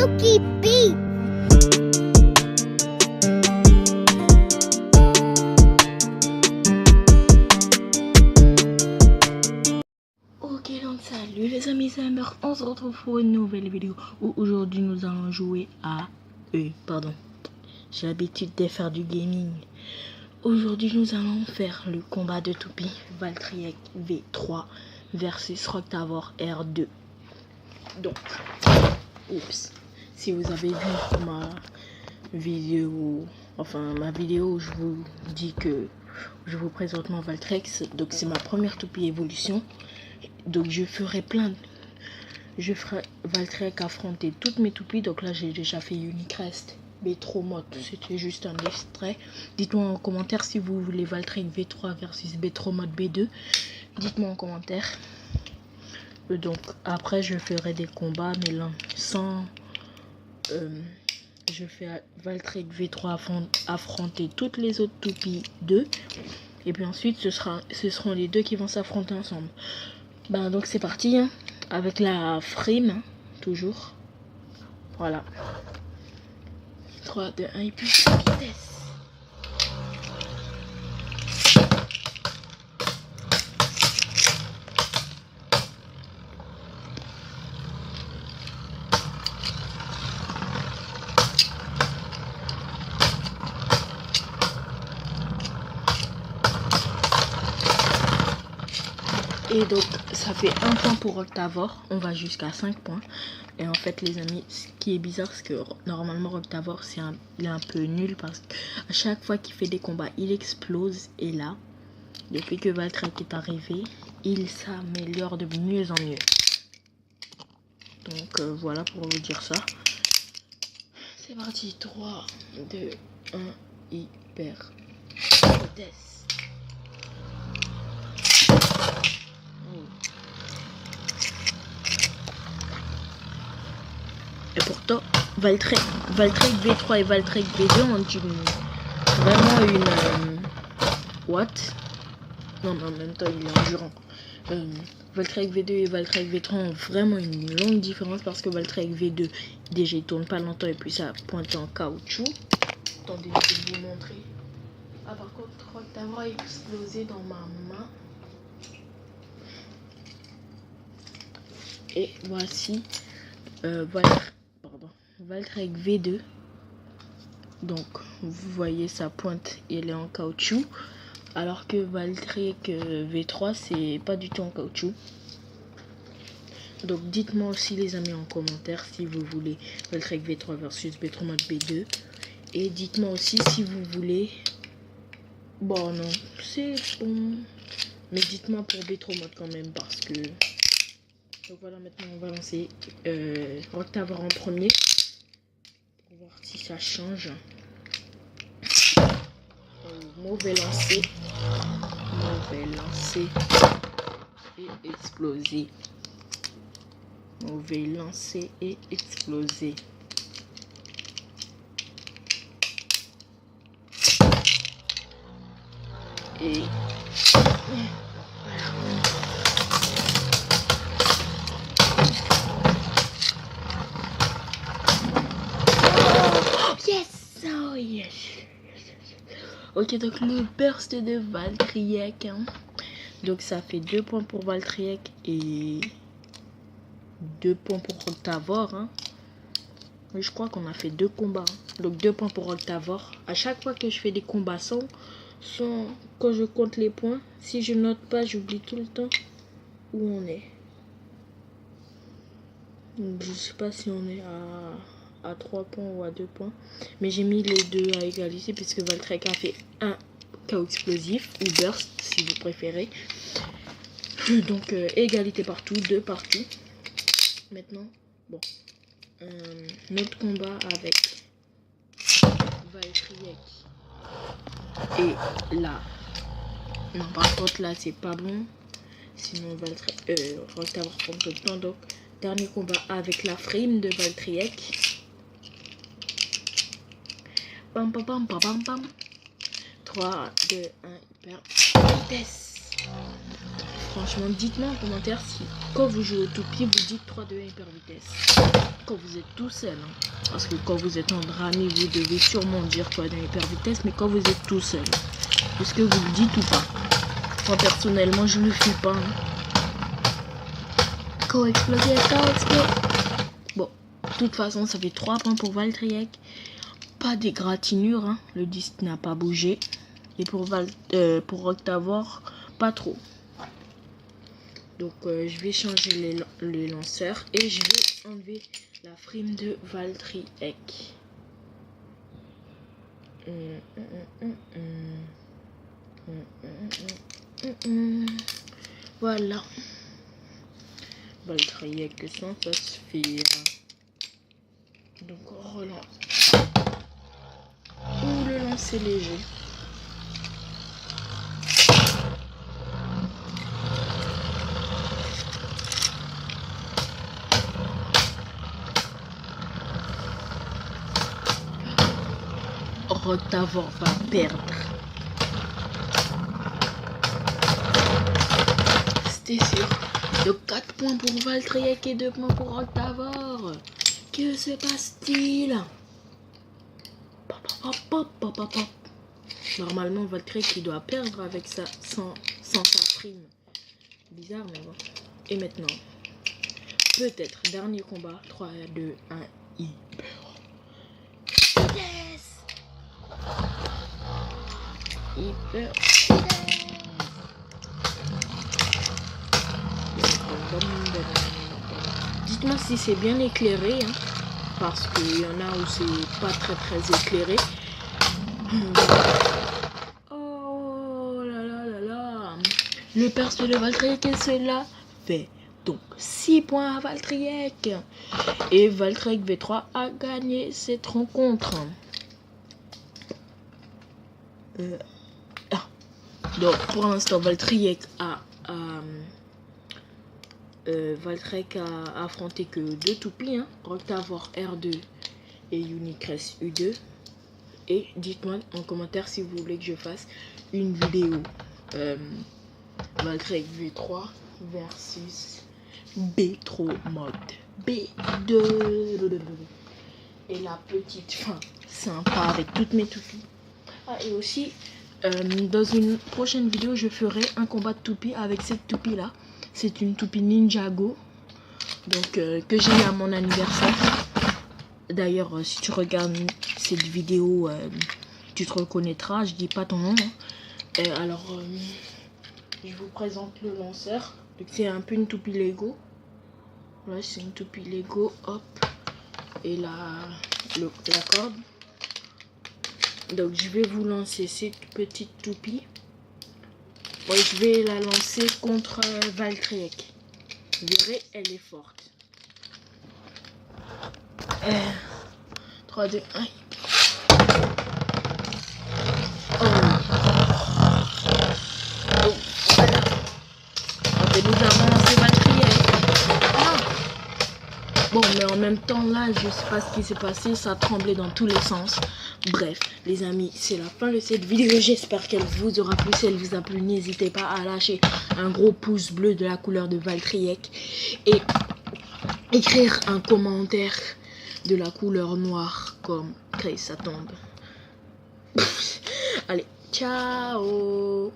Milky Beat. Ok, donc salut les amis, c'est Amber. On se retrouve pour une nouvelle vidéo où aujourd'hui nous allons jouer à... j'ai l'habitude de faire du gaming. Aujourd'hui nous allons faire le combat de toupie Valtryek V3 versus Roctavor R2. Donc, si vous avez vu ma vidéo où je vous dis que je vous présente mon Valtrex, donc c'est ma première toupie évolution. Donc je ferai Valtryek affronter toutes mes toupies. Donc là j'ai déjà fait Unicrest, Betromod, c'était juste un extrait. Dites-moi en commentaire si vous voulez Valtryek V3 versus Betromod B2. Dites-moi en commentaire. Donc après je ferai des combats, mais là sans... je fais Valtryek V3 affronter toutes les autres toupies 2. Et puis ensuite ce seront les deux qui vont s'affronter ensemble. Donc c'est parti, hein, avec la frame, hein, toujours. Voilà. 3, 2, 1 et puis vitesse. Et donc ça fait 1 point pour Roctavor, on va jusqu'à 5 points. Et en fait les amis, ce qui est bizarre, c'est que normalement Roctavor il est un peu nul parce qu'à chaque fois qu'il fait des combats il explose. Et là, depuis que Valtryek est arrivé, il s'améliore de mieux en mieux. Donc voilà pour vous dire ça. C'est parti, 3, 2, 1, hyper vitesse. Et pourtant, Valtryek V3 et Valtryek V2 ont vraiment une... what? Non, mais en même temps, il est endurant. Valtryek V2 et Valtryek V3 ont vraiment une longue différence parce que Valtryek V2, déjà, il tourne pas longtemps et puis ça pointe en caoutchouc. Attendez, je vais vous montrer. Ah, par contre, Roctavor a explosé dans ma main. Et voici Valtryek V2. Donc vous voyez sa pointe, elle est en caoutchouc, alors que Valtryek V3 c'est pas du tout en caoutchouc. Donc dites-moi aussi les amis en commentaire si vous voulez Valtryek V3 versus Betromod B2. Et dites-moi aussi si vous voulez... Bon non, c'est bon, mais dites-moi pour Betromod quand même parce que... Donc voilà, maintenant on va lancer Roctavor en premier pour voir si ça change. Mauvais lancer et exploser. Mauvais lancer et exploser. Et oh yes. Ok, donc le burst de Valtryek, hein. Donc ça fait 2 points pour Valtryek et 2 points pour Roctavor, hein. Oui, je crois qu'on a fait 2 combats, hein. Donc 2 points pour Roctavor. À chaque fois que je fais des combats sans quand je compte les points, si je note pas, j'oublie tout le temps où on est. Donc, je sais pas si on est à 3 points ou à 2 points, mais j'ai mis les deux à égalité puisque Valtryek a fait un chaos explosif ou burst si vous préférez. Donc égalité partout, 2 partout. Maintenant, bon, notre combat avec Valtryek. Et là, non, par contre là c'est pas bon, sinon Roctavor prend tout le temps. Donc dernier combat avec la frame de Valtryek. Bam bam bam bam bam. 3, 2, 1, hyper vitesse. Franchement, dites-moi en commentaire si quand vous jouez au toupie, vous dites 3, 2, 1, hyper vitesse. quand vous êtes tout seul. Hein. Parce que quand vous êtes entre amis, vous devez sûrement dire quoi dans hyper vitesse. Mais quand vous êtes tout seul, est-ce que vous le dites ou pas? Moi personnellement, je le fais pas. Hein. Go exploser, go exploser. Bon, de toute façon, ça fait 3 points pour Valtryek. Pas d'égratignure, hein. Le disque n'a pas bougé. Et pour Octavor, pas trop. Donc je vais changer les lanceurs et je vais enlever la frime de Valtryek. Voilà. Valtryek sans saphir. Donc on relance. Ou le lancer léger. Octavor va perdre. C'était sûr. Donc 4 points pour Valtryek et 2 points pour Octavor. Que se passe-t-il? Normalement Valtryek il doit perdre avec ça sans sa prime. Bizarre mais bon. Et maintenant, peut-être dernier combat. 3, 2, 1, hyper. Yes! Hyper. Dites-moi si c'est bien éclairé, hein, parce qu'il y en a où c'est pas très éclairé. Oh là là là là. Le perso de Valtryek et cela fait donc 6 points à Valtryek. Et Valtryek V3 a gagné cette rencontre. Donc pour l'instant Valtryek a affronté que 2 toupies, hein, Octavor R2 et Unicrest U2. Et dites-moi en commentaire si vous voulez que je fasse une vidéo Valtryek V3 versus B3 mode B2 et la petite fin sympa avec toutes mes toupies. Ah, et aussi dans une prochaine vidéo je ferai un combat de toupie avec cette toupie là. C'est une toupie Ninjago, donc que j'ai eu à mon anniversaire. D'ailleurs si tu regardes cette vidéo tu te reconnaîtras, je dis pas ton nom, hein. Alors je vous présente le lanceur. C'est un peu une toupie Lego. Là c'est une toupie Lego, hop, et la corde. Donc je vais vous lancer cette petite toupie. Bon, je vais la lancer contre Valtryek. Vous verrez, elle est forte. 3, 2, 1. Oh, voilà. Nous avons lancé Valtryek. Ah. Bon, mais en même temps, là, je sais pas ce qui s'est passé. Ça a tremblé dans tous les sens. Bref, les amis, c'est la fin de cette vidéo. J'espère qu'elle vous aura plu. Si elle vous a plu, n'hésitez pas à lâcher un gros pouce bleu de la couleur de Valtryek et écrire un commentaire de la couleur noire comme Grace ça tombe. Allez, ciao.